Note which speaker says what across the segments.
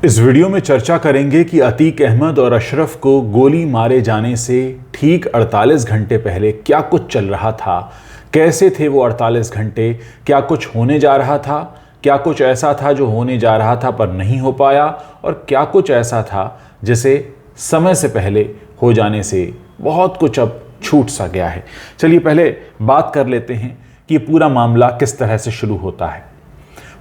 Speaker 1: इस वीडियो में चर्चा करेंगे कि अतीक अहमद और अशरफ को गोली मारे जाने से ठीक 48 घंटे पहले क्या कुछ चल रहा था, कैसे थे वो 48 घंटे, क्या कुछ होने जा रहा था, क्या कुछ ऐसा था जो होने जा रहा था पर नहीं हो पाया, और क्या कुछ ऐसा था जिसे समय से पहले हो जाने से बहुत कुछ अब छूट सा गया है। चलिए पहले बात कर लेते हैं कि पूरा मामला किस तरह से शुरू होता है।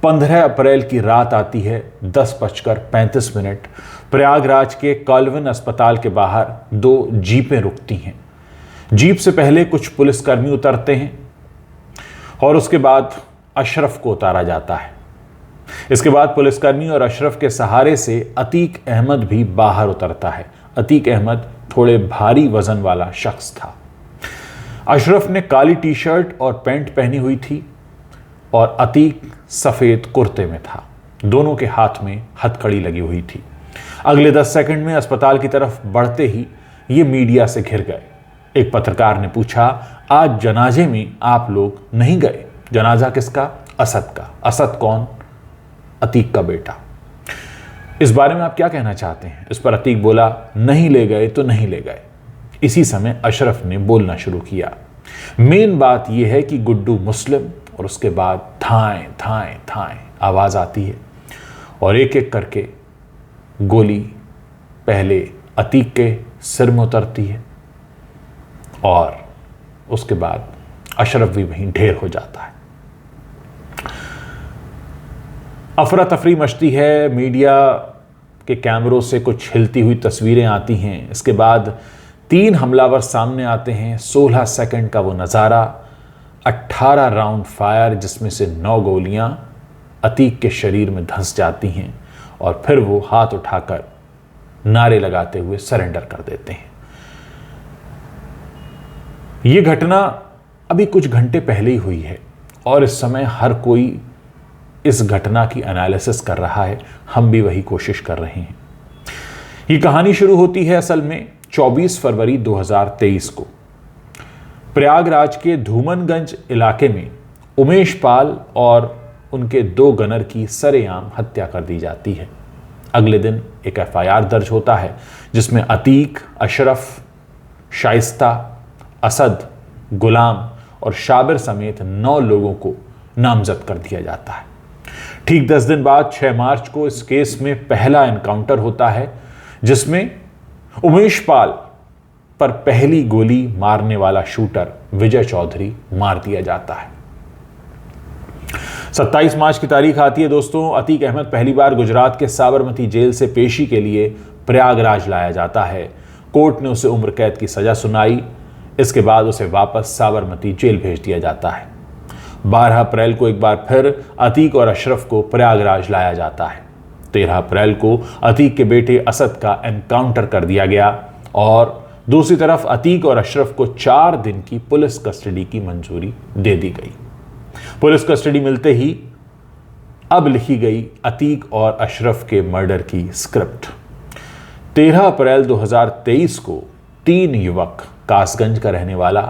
Speaker 1: 15 अप्रैल की रात आती है 10:35। प्रयागराज के कॉल्विन अस्पताल के बाहर 2 जीपें रुकती हैं। जीप से पहले कुछ पुलिसकर्मी उतरते हैं और उसके बाद अशरफ को उतारा जाता है। इसके बाद पुलिसकर्मी और अशरफ के सहारे से अतीक अहमद भी बाहर उतरता है। अतीक अहमद थोड़े भारी वजन वाला शख्स था। अशरफ ने काली टी शर्ट और पैंट पहनी हुई थी और अतीक सफेद कुर्ते में था। दोनों के हाथ में हथकड़ी लगी हुई थी। अगले 10 सेकंड में अस्पताल की तरफ बढ़ते ही ये मीडिया से घिर गए। एक पत्रकार ने पूछा, आज जनाजे में आप लोग नहीं गए? जनाजा किसका? असद का। असद कौन? अतीक का बेटा। इस बारे में आप क्या कहना चाहते हैं? इस पर अतीक बोला, नहीं ले गए तो नहीं ले गए। इसी समय अशरफ ने बोलना शुरू किया। मेन बात यह है कि गुड्डू मुस्लिम, और उसके बाद थाएं थाएं थाएं आवाज आती है और एक एक करके गोली पहले अतीक के सिर में उतरती है और उसके बाद अशरफ भी वहीं ढेर हो जाता है। अफरा तफरी मचती है। मीडिया के कैमरों से कुछ हिलती हुई तस्वीरें आती हैं। इसके बाद 3 हमलावर सामने आते हैं। 16 सेकंड का वो नज़ारा, 18 राउंड फायर, जिसमें से 9 गोलियां अतीक के शरीर में धंस जाती हैं और फिर वो हाथ उठाकर नारे लगाते हुए सरेंडर कर देते हैं। ये घटना अभी कुछ घंटे पहले ही हुई है और इस समय हर कोई इस घटना की एनालिसिस कर रहा है। हम भी वही कोशिश कर रहे हैं। ये कहानी शुरू होती है असल में 24 फरवरी 2023 को। प्रयागराज के धूमनगंज इलाके में उमेश पाल और उनके 2 गनर की सरेआम हत्या कर दी जाती है। अगले दिन एक एफआईआर दर्ज होता है जिसमें अतीक, अशरफ, शाइस्ता, असद, गुलाम और शाबिर समेत 9 लोगों को नामजद कर दिया जाता है। ठीक 10 दिन बाद 6 मार्च को इस केस में पहला एनकाउंटर होता है जिसमें उमेश पाल पर पहली गोली मारने वाला शूटर विजय चौधरी मार दिया जाता है। 27 मार्च की तारीख आती है दोस्तों। अतीक अहमद पहली बार गुजरात के साबरमती जेल से पेशी के लिए प्रयागराज लाया जाता है। कोर्ट ने उसे उम्र कैद की सजा सुनाई। इसके बाद उसे वापस साबरमती जेल भेज दिया जाता है। 12 अप्रैल को एक बार फिर अतीक और अशरफ को प्रयागराज लाया जाता है। 13 अप्रैल को अतीक के बेटे असद का एनकाउंटर कर दिया गया और दूसरी तरफ अतीक और अशरफ को 4 दिन की पुलिस कस्टडी की मंजूरी दे दी गई। पुलिस कस्टडी मिलते ही अब लिखी गई अतीक और अशरफ के मर्डर की स्क्रिप्ट। 13 अप्रैल 2023 को 3 युवक, कासगंज का रहने वाला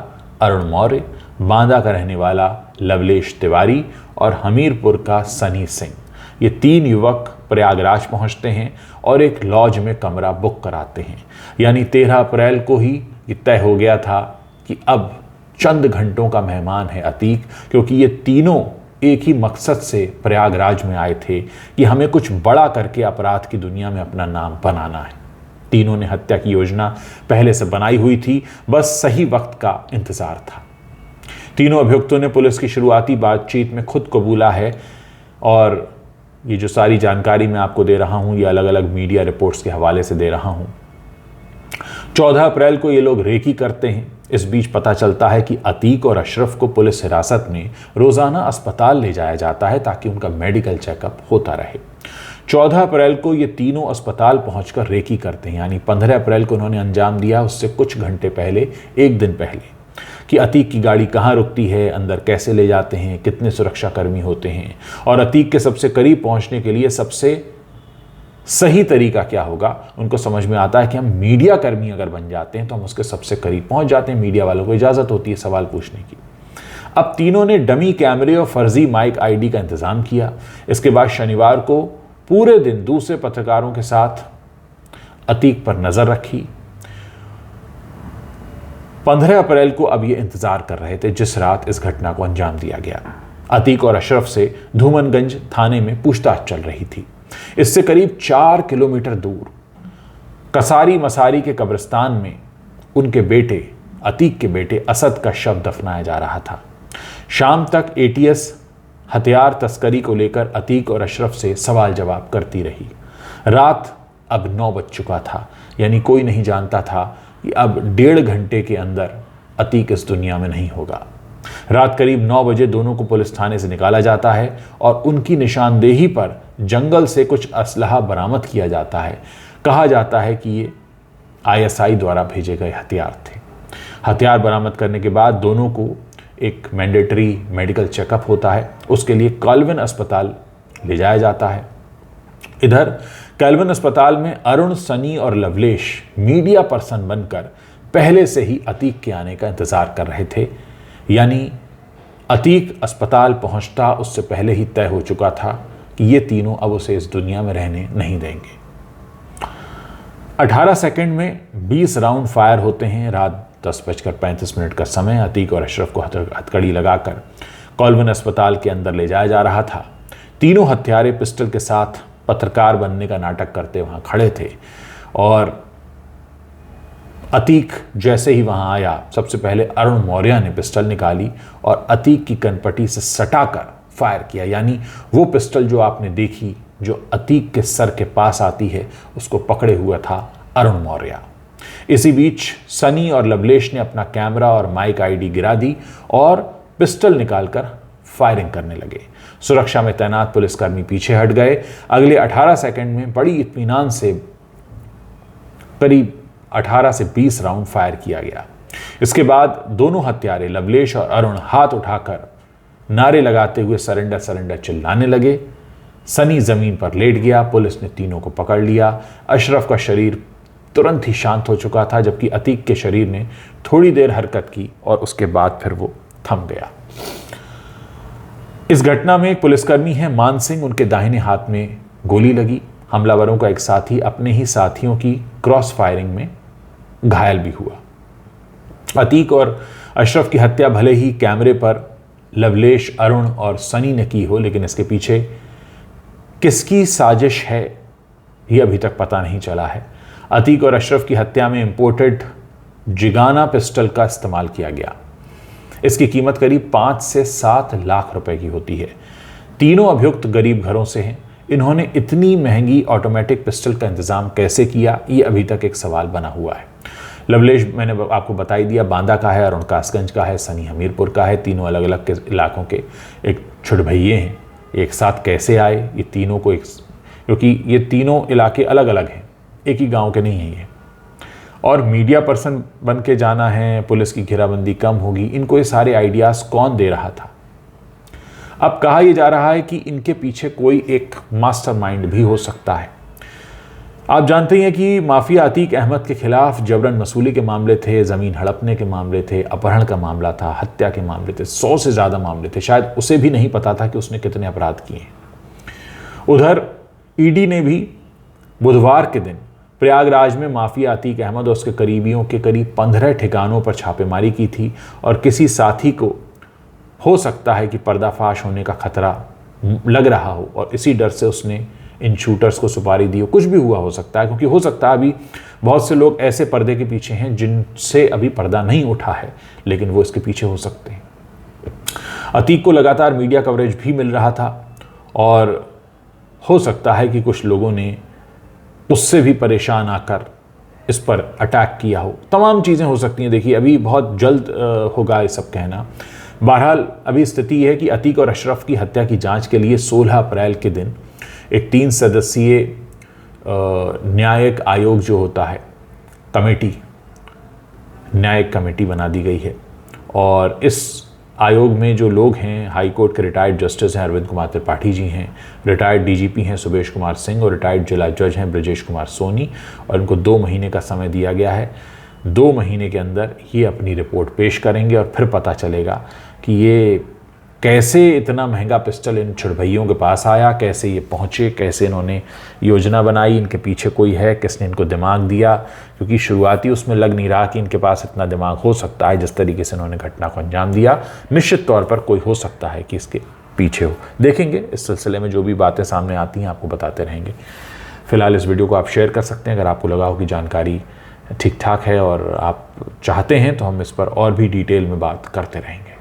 Speaker 1: अरुण मौर्य, बांदा का रहने वाला लवलेश तिवारी और हमीरपुर का सनी सिंह, ये 3 युवक प्रयागराज पहुंचते हैं और एक लॉज में कमरा बुक कराते हैं। यानी 13 अप्रैल को ही ये तय हो गया था कि अब चंद घंटों का मेहमान है अतीक, क्योंकि ये तीनों एक ही मकसद से प्रयागराज में आए थे कि हमें कुछ बड़ा करके अपराध की दुनिया में अपना नाम बनाना है। तीनों ने हत्या की योजना पहले से बनाई हुई थी, बस सही वक्त का इंतजार था। तीनों अभियुक्तों ने पुलिस की शुरुआती बातचीत में खुद कबूला है और ये जो सारी जानकारी मैं आपको दे रहा हूं ये अलग अलग मीडिया रिपोर्ट्स के हवाले से दे रहा हूं। 14 अप्रैल को ये लोग रेकी करते हैं। इस बीच पता चलता है कि अतीक और अशरफ को पुलिस हिरासत में रोजाना अस्पताल ले जाया जाता है ताकि उनका मेडिकल चेकअप होता रहे। 14 अप्रैल को ये तीनों अस्पताल पहुंचकर रेकी करते हैं। यानी 15 अप्रैल को उन्होंने अंजाम दिया उससे कुछ घंटे पहले, एक दिन पहले, कि अतीक की गाड़ी कहाँ रुकती है, अंदर कैसे ले जाते हैं, कितने सुरक्षाकर्मी होते हैं और अतीक के सबसे करीब पहुंचने के लिए सबसे सही तरीका क्या होगा। उनको समझ में आता है कि हम मीडिया कर्मी अगर बन जाते हैं तो हम उसके सबसे करीब पहुंच जाते हैं। मीडिया वालों को इजाजत होती है सवाल पूछने की। अब तीनों ने डमी कैमरे और फर्जी माइक आईडी का इंतजाम किया। इसके बाद शनिवार को पूरे दिन दूसरे पत्रकारों के साथ अतीक पर नजर रखी। 15 अप्रैल को अब ये इंतजार कर रहे थे जिस रात इस घटना को अंजाम दिया गया। अतीक और अशरफ से धूमनगंज थाने में पूछताछ चल रही थी। इससे करीब 4 किलोमीटर दूर कसारी मसारी के कब्रिस्तान में उनके बेटे, अतीक के बेटे असद का शव दफनाया जा रहा था। शाम तक एटीएस हथियार तस्करी को लेकर अतीक और अशरफ से सवाल जवाब करती रही। रात अब 9 बज चुका था, यानी कोई नहीं जानता था कि अब 1.5 घंटे के अंदर अतीक इस दुनिया में नहीं होगा। रात करीब 9 बजे दोनों को पुलिस थाने से निकाला जाता है और उनकी निशानदेही पर जंगल से कुछ असलहा बरामद किया जाता है। कहा जाता है कि ये आईएसआई द्वारा भेजे गए हथियार थे। हथियार बरामद करने के बाद दोनों को एक मैंडेटरी मेडिकल चेकअप होता है। उसके लिए कॉल्विन अस्पताल ले जाया जाता है। इधर कॉल्विन अस्पताल में अरुण, सनी और लवलेश मीडिया पर्सन बनकर पहले से ही अतीक के आने का इंतजार कर रहे थे। यानी अतीक अस्पताल पहुंचता उससे पहले ही तय हो चुका था कि ये तीनों अब उसे इस दुनिया में रहने नहीं देंगे। 18 सेकंड में 20 राउंड फायर होते हैं। रात 10:35 का समय। अतीक और अशरफ को हथकड़ी लगाकर कॉल्विन अस्पताल के अंदर ले जाया जा रहा था। तीनों हत्यारे पिस्टल के साथ पत्रकार बनने का नाटक करते वहां खड़े थे और अतीक जैसे ही वहां आया, सबसे पहले अरुण मौर्य ने पिस्टल निकाली और अतीक की कनपटी से सटाकर फायर किया। यानी वो पिस्टल जो आपने देखी, जो अतीक के सर के पास आती है, उसको पकड़े हुआ था अरुण मौर्य। इसी बीच सनी और लवलेश ने अपना कैमरा और माइक आईडी गिरा दी और पिस्टल निकालकर फायरिंग करने लगे। सुरक्षा में तैनात पुलिसकर्मी पीछे हट गए। अगले 18 सेकंड में बड़ी इत्मीनान से करीब 18 से 20 राउंड फायर किया गया। इसके बाद दोनों हत्यारे लवलेश और अरुण हाथ उठाकर नारे लगाते हुए सरेंडर सरेंडर चिल्लाने लगे। सनी जमीन पर लेट गया। पुलिस ने तीनों को पकड़ लिया। अशरफ का शरीर तुरंत ही शांत हो चुका था, जबकि अतीक के शरीर ने थोड़ी देर हरकत की और उसके बाद फिर वो थम गया। इस घटना में एक पुलिसकर्मी है मान सिंह, उनके दाहिने हाथ में गोली लगी। हमलावरों का एक साथी अपने ही साथियों की क्रॉस फायरिंग में घायल भी हुआ। अतीक और अशरफ की हत्या भले ही कैमरे पर लवलेश, अरुण और सनी ने की हो, लेकिन इसके पीछे किसकी साजिश है यह अभी तक पता नहीं चला है। अतीक और अशरफ की हत्या में इंपोर्टेड जिगाना पिस्टल का इस्तेमाल किया गया। इसकी कीमत करीब 5 से 7 लाख रुपए की होती है। तीनों अभियुक्त गरीब घरों से हैं। इन्होंने इतनी महंगी ऑटोमेटिक पिस्टल का इंतजाम कैसे किया, ये अभी तक एक सवाल बना हुआ है। लवलेश मैंने आपको बता ही दिया बांदा का है, अरुण कासगंज का है, सनी हमीरपुर का है। तीनों अलग अलग के इलाकों के एक छुड़भैये हैं। एक साथ कैसे आए ये तीनों को, क्योंकि ये तीनों इलाके अलग अलग हैं, एक ही गांव के नहीं हैं ये। और मीडिया पर्सन बन के जाना है, पुलिस की घेराबंदी कम होगी, इनको ये सारे आइडियाज कौन दे रहा था? अब कहा यह जा रहा है कि इनके पीछे कोई एक मास्टरमाइंड भी हो सकता है। आप जानते हैं कि माफिया अतीक अहमद के खिलाफ जबरन वसूली के मामले थे, जमीन हड़पने के मामले थे, अपहरण का मामला था, हत्या के मामले थे, 100 से ज्यादा मामले थे। शायद उसे भी नहीं पता था कि उसने कितने अपराध किए हैं। उधर ईडी ने भी बुधवार के दिन प्रयागराज में माफिया अतीक अहमद और उसके करीबियों के करीब 15 ठिकानों पर छापेमारी की थी और किसी साथी को हो सकता है कि पर्दाफाश होने का खतरा लग रहा हो और इसी डर से उसने इन शूटर्स को सुपारी दी हो। कुछ भी हुआ हो सकता है, क्योंकि हो सकता है अभी बहुत से लोग ऐसे पर्दे के पीछे हैं जिनसे अभी पर्दा नहीं उठा है, लेकिन वो इसके पीछे हो सकते हैं। अतीक को लगातार मीडिया कवरेज भी मिल रहा था और हो सकता है कि कुछ लोगों ने उससे भी परेशान आकर इस पर अटैक किया हो। तमाम चीज़ें हो सकती हैं। देखिए अभी बहुत जल्द होगा ये सब कहना। बहरहाल अभी स्थिति है कि अतीक और अशरफ की हत्या की जांच के लिए 16 अप्रैल के दिन एक 3 सदस्यीय न्यायिक आयोग जो होता है, कमेटी, न्यायिक कमेटी बना दी गई है। और इस आयोग में जो लोग हैं, हाई कोर्ट के रिटायर्ड जस्टिस हैं अरविंद कुमार त्रिपाठी जी हैं, रिटायर्ड डीजीपी हैं सुबेश कुमार सिंह और रिटायर्ड जिला जज हैं ब्रजेश कुमार सोनी, और इनको 2 महीने का समय दिया गया है। 2 महीने के अंदर ये अपनी रिपोर्ट पेश करेंगे और फिर पता चलेगा कि ये कैसे इतना महंगा पिस्टल इन छिड़भैयों के पास आया, कैसे ये पहुँचे, कैसे इन्होंने योजना बनाई, इनके पीछे कोई है, किसने इनको दिमाग दिया, क्योंकि शुरुआती उसमें लग नहीं रहा कि इनके पास इतना दिमाग हो सकता है। जिस तरीके से इन्होंने घटना को अंजाम दिया, निश्चित तौर पर कोई हो सकता है कि इसके पीछे हो। देखेंगे इस सिलसिले में जो भी बातें सामने आती हैं आपको बताते रहेंगे। फिलहाल इस वीडियो को आप शेयर कर सकते हैं अगर आपको लगा हो कि जानकारी ठीक ठाक है और आप चाहते हैं तो हम इस पर और भी डिटेल में बात करते रहेंगे।